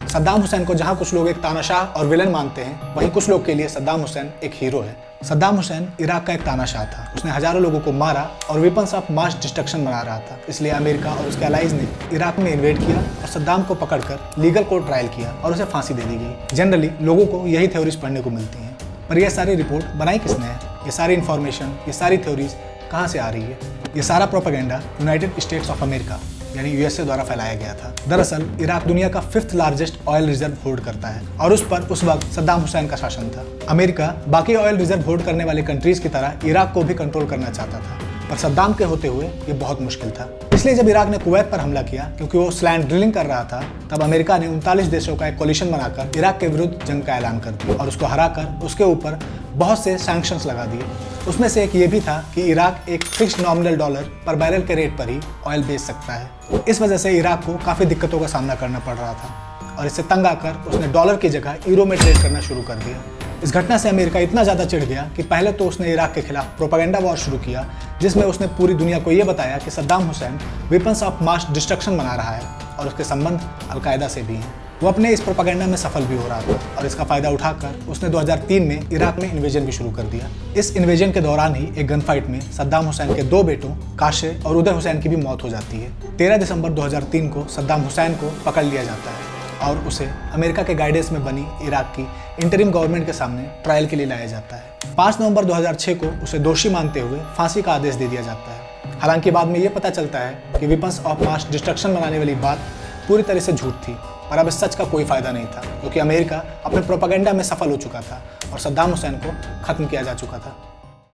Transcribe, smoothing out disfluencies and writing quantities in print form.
सद्दाम हुसैन को जहां कुछ लोग एक तानाशाह और विलन मानते हैं, वहीं कुछ लोग के लिए सद्दाम हुसैन एक हीरो है। सद्दाम हुसैन इराक का एक तानाशाह था। उसने हजारों लोगों को मारा और वेपन्स ऑफ मास डिस्ट्रक्शन बना रहा था। इसलिए अमेरिका और उसके अलाइज ने इराक में इन्वेड किया और सद्दाम को पकड़कर लीगल कोर्ट ट्रायल किया और उसे फांसी दे दी गई। जनरली लोगों को यही थ्योरीज पढ़ने को मिलती हैं, पर यह सारी रिपोर्ट बनाई किसने है? ये सारी इन्फॉर्मेशन, ये सारी थ्योरीज कहाँ से आ रही है? ये सारा propaganda United states of America यानी यूएसए द्वारा फैलाया गया था। दरअसल इराक दुनिया का 5th largest oil reserve hold करता है और उस पर उस वक्त सद्दाम हुसैन का शासन था। अमेरिका बाकी ऑयल रिजर्व होल्ड करने वाले कंट्रीज की तरह इराक को भी कंट्रोल करना चाहता था, पर सद्दाम के होते हुए ये बहुत मुश्किल था। इसलिए जब इराक ने कुवैत पर हमला किया, क्योंकि वो स्लैंड ड्रिलिंग कर रहा था, तब अमेरिका ने 39 देशों का एक कोलिशन बनाकर इराक के विरुद्ध जंग का ऐलान कर दिया और उसको हराकर उसके ऊपर बहुत से सैंक्शंस लगा दिए। उसमें से एक ये भी था कि इराक एक फिक्स्ड नॉमिनल डॉलर पर बैरल के रेट पर ही ऑयल बेच सकता है। इस वजह से इराक को काफ़ी दिक्कतों का सामना करना पड़ रहा था और इससे तंग आकर उसने डॉलर की जगह यूरो में ट्रेड करना शुरू कर दिया। इस घटना से अमेरिका इतना ज़्यादा चिढ़ गया कि पहले तो उसने इराक के खिलाफ प्रोपेगेंडा वॉर शुरू किया, जिसमें उसने पूरी दुनिया को ये बताया कि Saddam Hussain weapons of mass destruction बना रहा है और उसके संबंध अलकायदा से भी हैं। वो अपने इस प्रोपेगेंडा में सफल भी हो रहा था और इसका फायदा उठाकर उसने 2003 में इराक में इन्वेजन भी शुरू कर दिया। इस इन्वेजन के दौरान ही एक गन फाइट में सद्दाम हुसैन के 2 बेटों काशे और उदय हुसैन की भी मौत हो जाती है। 13 दिसंबर 2003 को सद्दाम हुसैन को पकड़ लिया जाता है और उसे अमेरिका के गाइडेंस में बनी इराक की इंटरिम गवर्नमेंट के सामने ट्रायल के लिए लाया जाता है। 5 नवंबर 2006 को उसे दोषी मानते हुए फांसी का आदेश दे दिया जाता है। हालांकि बाद में ये पता चलता है कि वेपन्स ऑफ मास डिस्ट्रक्शन बनाने वाली बात पूरी तरह से झूठ थी, पर अब इस सच का कोई फायदा नहीं था, क्योंकि अमेरिका अपने प्रोपेगेंडा में सफल हो चुका था और सद्दाम हुसैन को खत्म किया जा चुका था।